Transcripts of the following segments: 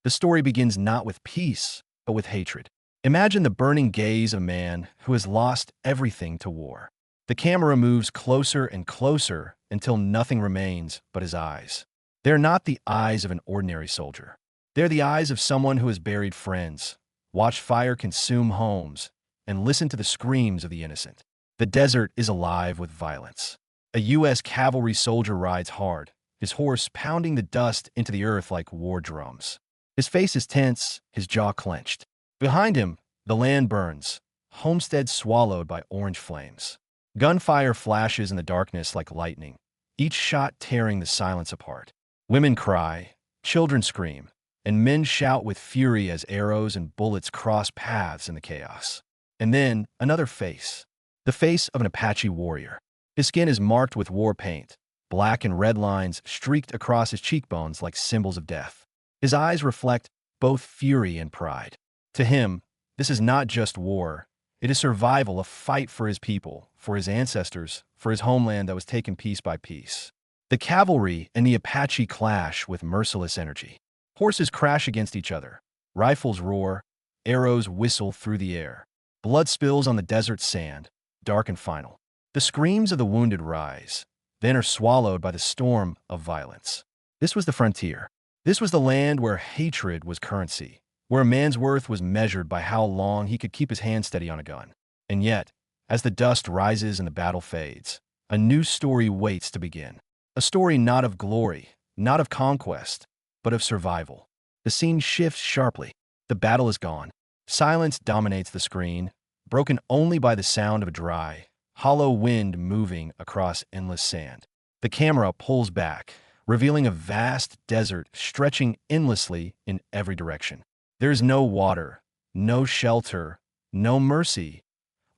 The story begins not with peace, but with hatred. Imagine the burning gaze of a man who has lost everything to war. The camera moves closer and closer until nothing remains but his eyes. They're not the eyes of an ordinary soldier. They're the eyes of someone who has buried friends, watched fire consume homes, and listened to the screams of the innocent. The desert is alive with violence. A U.S. cavalry soldier rides hard, his horse pounding the dust into the earth like war drums. His face is tense, his jaw clenched. Behind him, the land burns, homesteads swallowed by orange flames. Gunfire flashes in the darkness like lightning, each shot tearing the silence apart. Women cry, children scream, and men shout with fury as arrows and bullets cross paths in the chaos. And then, another face. The face of an Apache warrior. His skin is marked with war paint, black and red lines streaked across his cheekbones like symbols of death. His eyes reflect both fury and pride. To him, this is not just war. It is survival, a fight for his people, for his ancestors, for his homeland that was taken piece by piece. The cavalry and the Apache clash with merciless energy. Horses crash against each other. Rifles roar. Arrows whistle through the air. Blood spills on the desert sand, dark and final. The screams of the wounded rise, then are swallowed by the storm of violence. This was the frontier. This was the land where hatred was currency, where a man's worth was measured by how long he could keep his hand steady on a gun. And yet, as the dust rises and the battle fades, a new story waits to begin. A story not of glory, not of conquest, but of survival. The scene shifts sharply. The battle is gone. Silence dominates the screen, broken only by the sound of a dry, hollow wind moving across endless sand. The camera pulls back, revealing a vast desert stretching endlessly in every direction. There is no water, no shelter, no mercy,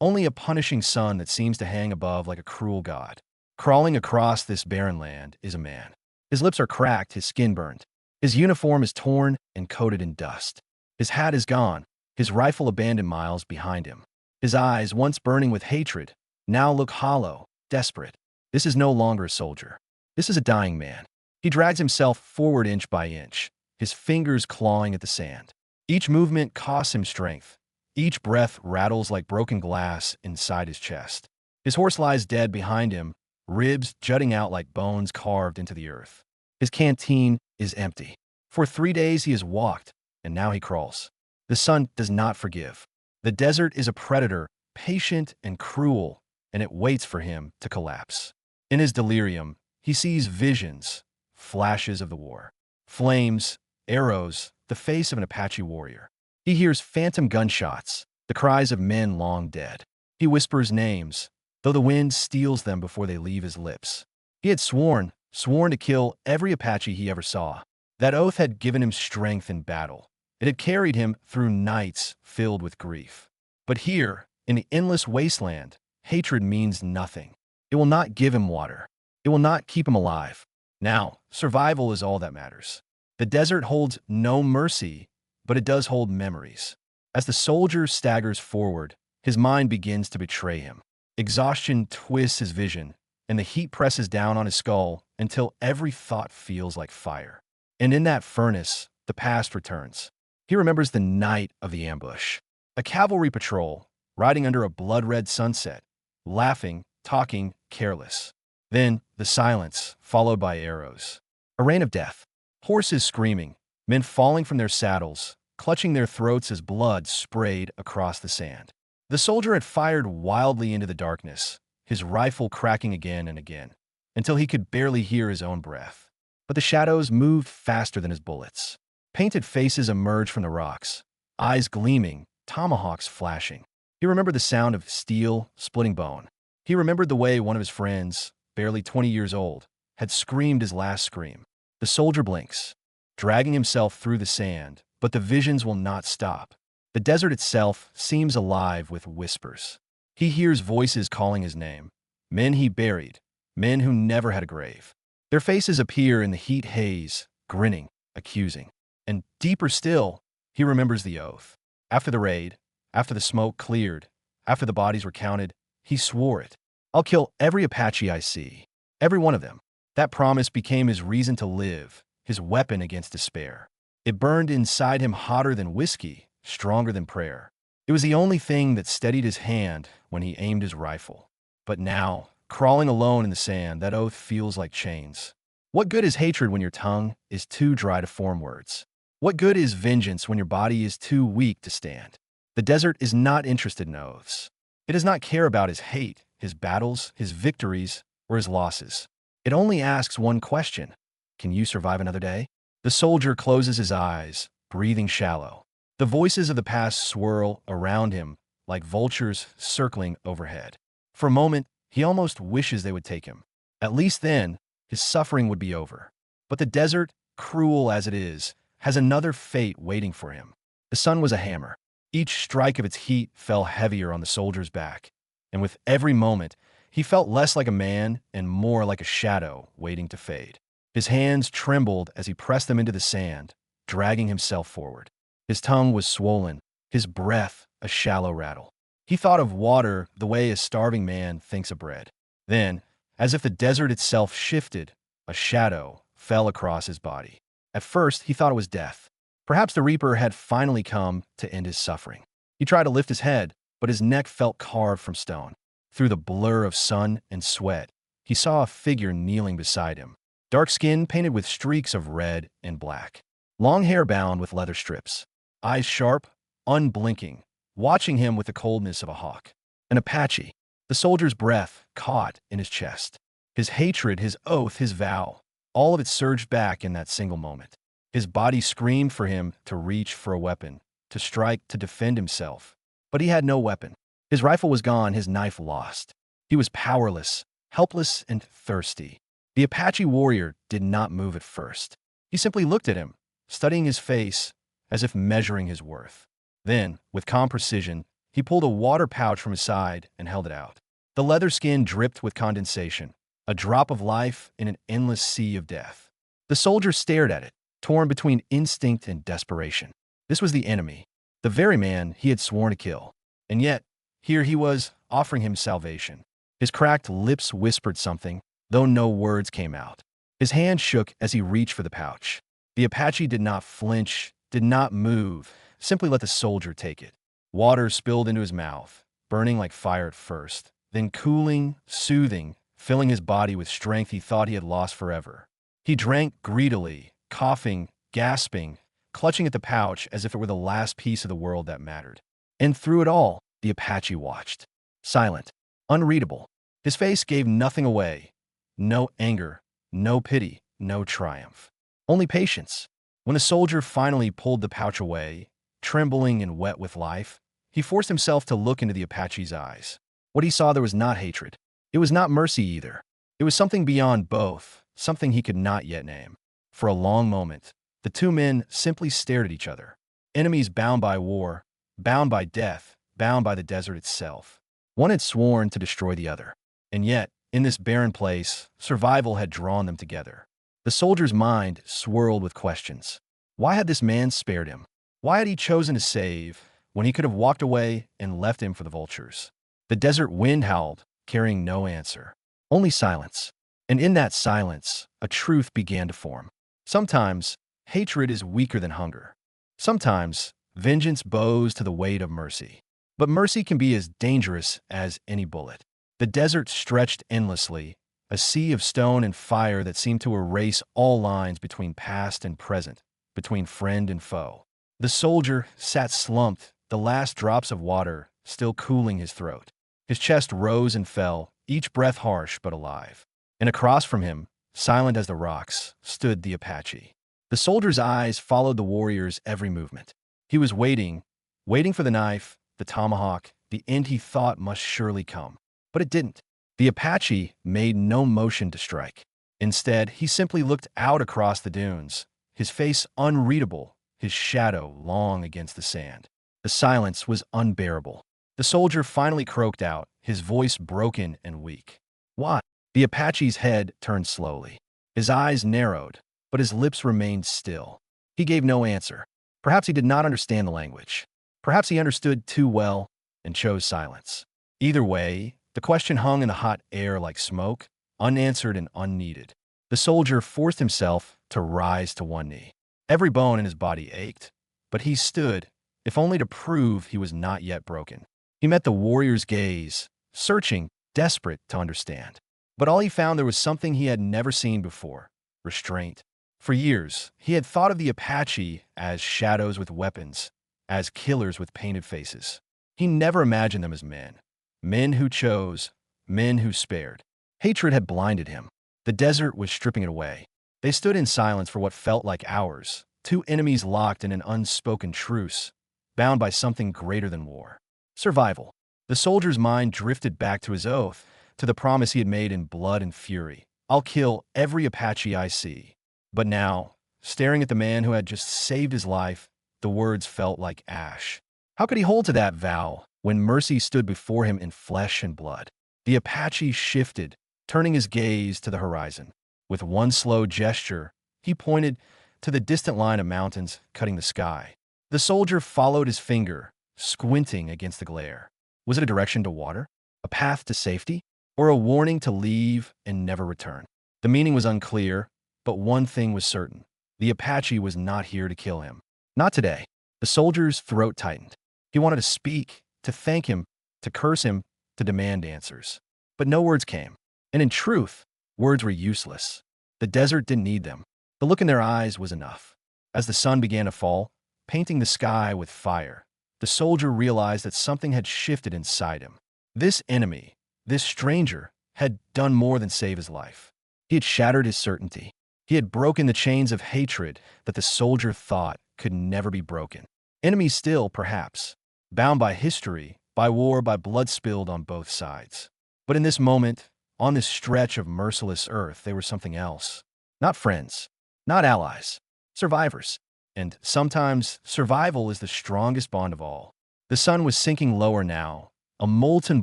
only a punishing sun that seems to hang above like a cruel god. Crawling across this barren land is a man. His lips are cracked, his skin burned. His uniform is torn and coated in dust. His hat is gone, his rifle abandoned miles behind him. His eyes, once burning with hatred, now look hollow, desperate. This is no longer a soldier. This is a dying man. He drags himself forward inch by inch, his fingers clawing at the sand. Each movement costs him strength. Each breath rattles like broken glass inside his chest. His horse lies dead behind him, ribs jutting out like bones carved into the earth. His canteen is empty. For 3 days he has walked, and now he crawls. The sun does not forgive. The desert is a predator, patient and cruel, and it waits for him to collapse. In his delirium, he sees visions, flashes of the war. Flames, arrows, the face of an Apache warrior. He hears phantom gunshots, the cries of men long dead. He whispers names, though the wind steals them before they leave his lips. He had sworn to kill every Apache he ever saw. That oath had given him strength in battle. It had carried him through nights filled with grief. But here, in the endless wasteland, hatred means nothing. It will not give him water. It will not keep him alive. Now, survival is all that matters. The desert holds no mercy, but it does hold memories. As the soldier staggers forward, his mind begins to betray him. Exhaustion twists his vision, and the heat presses down on his skull until every thought feels like fire. And in that furnace, the past returns. He remembers the night of the ambush. A cavalry patrol, riding under a blood-red sunset, laughing, talking, careless. Then, the silence, followed by arrows. A rain of death. Horses screaming, men falling from their saddles, clutching their throats as blood sprayed across the sand. The soldier had fired wildly into the darkness, his rifle cracking again and again, until he could barely hear his own breath. But the shadows moved faster than his bullets. Painted faces emerged from the rocks, eyes gleaming, tomahawks flashing. He remembered the sound of steel splitting bone. He remembered the way one of his friends, barely 20 years old, had screamed his last scream. The soldier blinks, dragging himself through the sand, but the visions will not stop. The desert itself seems alive with whispers. He hears voices calling his name, men he buried, men who never had a grave. Their faces appear in the heat haze, grinning, accusing. And deeper still, he remembers the oath. After the raid, after the smoke cleared, after the bodies were counted, he swore it. I'll kill every Apache I see, every one of them. That promise became his reason to live, his weapon against despair. It burned inside him hotter than whiskey, stronger than prayer. It was the only thing that steadied his hand when he aimed his rifle. But now, crawling alone in the sand, that oath feels like chains. What good is hatred when your tongue is too dry to form words? What good is vengeance when your body is too weak to stand? The desert is not interested in oaths. It does not care about his hate, his battles, his victories, or his losses. It only asks one question: can you survive another day? The soldier closes his eyes, breathing shallow. The voices of the past swirl around him like vultures circling overhead. For a moment, he almost wishes they would take him. At least then, his suffering would be over. But the desert, cruel as it is, has another fate waiting for him. The sun was a hammer. Each strike of its heat fell heavier on the soldier's back, and with every moment, he felt less like a man and more like a shadow waiting to fade. His hands trembled as he pressed them into the sand, dragging himself forward. His tongue was swollen, his breath a shallow rattle. He thought of water the way a starving man thinks of bread. Then, as if the desert itself shifted, a shadow fell across his body. At first, he thought it was death. Perhaps the Reaper had finally come to end his suffering. He tried to lift his head, but his neck felt carved from stone. Through the blur of sun and sweat, he saw a figure kneeling beside him. Dark skin painted with streaks of red and black. Long hair bound with leather strips. Eyes sharp, unblinking, watching him with the coldness of a hawk. An Apache. The soldier's breath caught in his chest. His hatred, his oath, his vow, all of it surged back in that single moment. His body screamed for him to reach for a weapon, to strike, to defend himself. But he had no weapon. His rifle was gone, his knife lost. He was powerless, helpless, and thirsty. The Apache warrior did not move at first. He simply looked at him, studying his face as if measuring his worth. Then, with calm precision, he pulled a water pouch from his side and held it out. The leather skin dripped with condensation, a drop of life in an endless sea of death. The soldier stared at it, torn between instinct and desperation. This was the enemy, the very man he had sworn to kill. And yet, here he was, offering him salvation. His cracked lips whispered something, though no words came out. His hand shook as he reached for the pouch. The Apache did not flinch, did not move, simply let the soldier take it. Water spilled into his mouth, burning like fire at first, then cooling, soothing, filling his body with strength he thought he had lost forever. He drank greedily, coughing, gasping, clutching at the pouch as if it were the last piece of the world that mattered. And through it all, the Apache watched. Silent, unreadable. His face gave nothing away. No anger, no pity, no triumph. Only patience. When the soldier finally pulled the pouch away, trembling and wet with life, he forced himself to look into the Apache's eyes. What he saw there was not hatred. It was not mercy either. It was something beyond both, something he could not yet name. For a long moment, the two men simply stared at each other. Enemies bound by war, bound by death, bound by the desert itself. One had sworn to destroy the other. And yet, in this barren place, survival had drawn them together. The soldier's mind swirled with questions. Why had this man spared him? Why had he chosen to save when he could have walked away and left him for the vultures? The desert wind howled, carrying no answer. Only silence. And in that silence, a truth began to form. Sometimes, hatred is weaker than hunger. Sometimes, vengeance bows to the weight of mercy. But mercy can be as dangerous as any bullet. The desert stretched endlessly, a sea of stone and fire that seemed to erase all lines between past and present, between friend and foe. The soldier sat slumped, the last drops of water still cooling his throat. His chest rose and fell, each breath harsh but alive. And across from him, silent as the rocks, stood the Apache. The soldier's eyes followed the warrior's every movement. He was waiting for the knife, the tomahawk, the end he thought must surely come. But it didn't. The Apache made no motion to strike. Instead, he simply looked out across the dunes, his face unreadable, his shadow long against the sand. The silence was unbearable. The soldier finally croaked out, his voice broken and weak. Why? The Apache's head turned slowly. His eyes narrowed, but his lips remained still. He gave no answer. Perhaps he did not understand the language. Perhaps he understood too well and chose silence. Either way, the question hung in the hot air like smoke, unanswered and unneeded. The soldier forced himself to rise to one knee. Every bone in his body ached, but he stood, if only to prove he was not yet broken. He met the warrior's gaze, searching, desperate to understand. But all he found there was something he had never seen before: restraint. For years, he had thought of the Apache as shadows with weapons, as killers with painted faces. He never imagined them as men. Men who chose, men who spared. Hatred had blinded him. The desert was stripping it away. They stood in silence for what felt like hours, two enemies locked in an unspoken truce, bound by something greater than war. Survival. The soldier's mind drifted back to his oath, to the promise he had made in blood and fury. I'll kill every Apache I see. But now, staring at the man who had just saved his life, the words felt like ash. How could he hold to that vow when mercy stood before him in flesh and blood? The Apache shifted, turning his gaze to the horizon. With one slow gesture, he pointed to the distant line of mountains cutting the sky. The soldier followed his finger, squinting against the glare. Was it a direction to water? A path to safety? Or a warning to leave and never return? The meaning was unclear, but one thing was certain. The Apache was not here to kill him. Not today. The soldier's throat tightened. He wanted to speak, to thank him, to curse him, to demand answers. But no words came. And in truth, words were useless. The desert didn't need them. The look in their eyes was enough. As the sun began to fall, painting the sky with fire, the soldier realized that something had shifted inside him. This enemy, this stranger, had done more than save his life. He had shattered his certainty. He had broken the chains of hatred that the soldier thought could never be broken. Enemies still, perhaps, bound by history, by war, by blood spilled on both sides. But in this moment, on this stretch of merciless earth, they were something else. Not friends, not allies, survivors. And sometimes, survival is the strongest bond of all. The sun was sinking lower now, a molten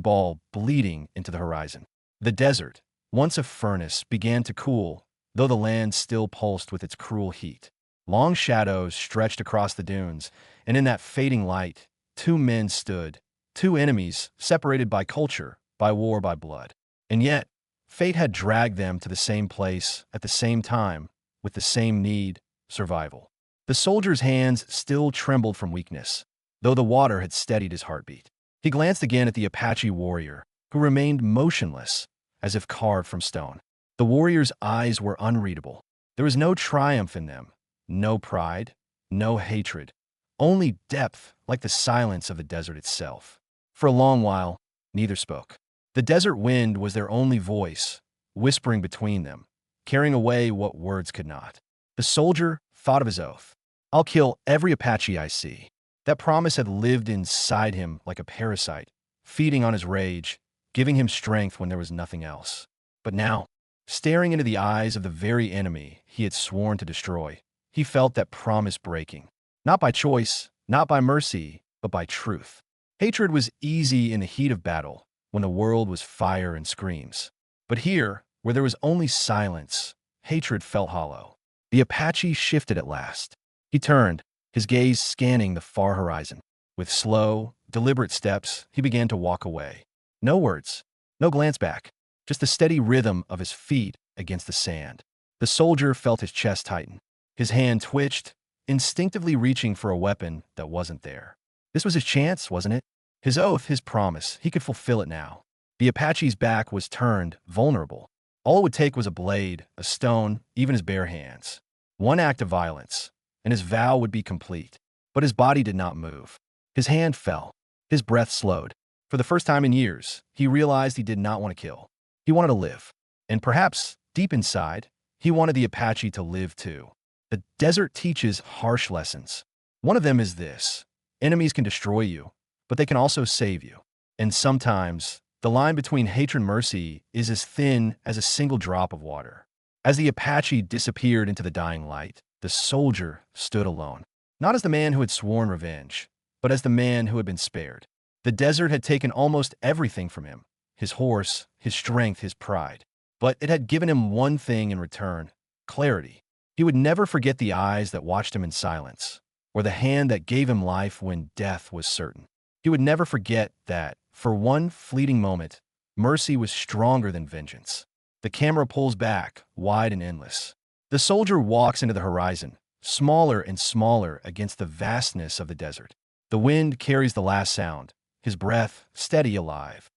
ball bleeding into the horizon. The desert, once a furnace, began to cool, though the land still pulsed with its cruel heat. Long shadows stretched across the dunes, and in that fading light, two men stood, two enemies separated by culture, by war, by blood. And yet, fate had dragged them to the same place at the same time, with the same need: survival. The soldier's hands still trembled from weakness, though the water had steadied his heartbeat. He glanced again at the Apache warrior, who remained motionless, as if carved from stone. The warrior's eyes were unreadable. There was no triumph in them, no pride, no hatred, only depth, like the silence of the desert itself. For a long while, neither spoke. The desert wind was their only voice, whispering between them, carrying away what words could not. The soldier thought of his oath. I'll kill every Apache I see. That promise had lived inside him like a parasite, feeding on his rage, giving him strength when there was nothing else. But now, staring into the eyes of the very enemy he had sworn to destroy, he felt that promise breaking. Not by choice, not by mercy, but by truth. Hatred was easy in the heat of battle, when the world was fire and screams. But here, where there was only silence, hatred felt hollow. The Apache shifted at last. He turned, his gaze scanning the far horizon. With slow, deliberate steps, he began to walk away. No words, no glance back, just the steady rhythm of his feet against the sand. The soldier felt his chest tighten. His hand twitched, instinctively reaching for a weapon that wasn't there. This was his chance, wasn't it? His oath, his promise, he could fulfill it now. The Apache's back was turned, vulnerable. All it would take was a blade, a stone, even his bare hands. One act of violence, and his vow would be complete. But his body did not move. His hand fell. His breath slowed. For the first time in years, he realized he did not want to kill. He wanted to live. And perhaps, deep inside, he wanted the Apache to live too. The desert teaches harsh lessons. One of them is this: enemies can destroy you, but they can also save you. And sometimes, the line between hatred and mercy is as thin as a single drop of water. As the Apache disappeared into the dying light, the soldier stood alone. Not as the man who had sworn revenge, but as the man who had been spared. The desert had taken almost everything from him: his horse, his strength, his pride. But it had given him one thing in return: clarity. He would never forget the eyes that watched him in silence, or the hand that gave him life when death was certain. He would never forget that, for one fleeting moment, mercy was stronger than vengeance. The camera pulls back, wide and endless. The soldier walks into the horizon, smaller and smaller against the vastness of the desert. The wind carries the last sound, his breath steady alive.